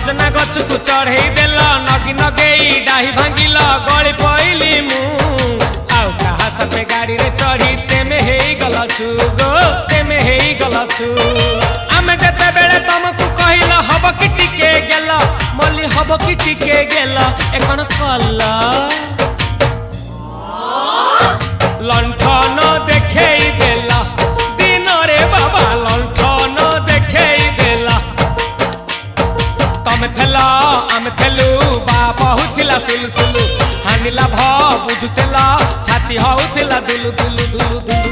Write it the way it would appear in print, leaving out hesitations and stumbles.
सजना गछ को चढ़े देल नगी नगेई डाही भांगिल गली पइली मु आउ कहा सते गाड़ी रे चढ़ी तेमे हेई गलछु गो तेमे हेई गलछु आमे जते बेले तुमको कहिल हब कि टिके गेल मल्ली हब कि टिके गेल एकन कल लंठन देखेई देला दिन रे बाबा लंठन देखेई देला तमे थेला आमे थेलु बाबा हुथिला सुलु सुलु हानिला भ बुझुतेला छाती हउथिला दुलु दुलु दुलु दुलु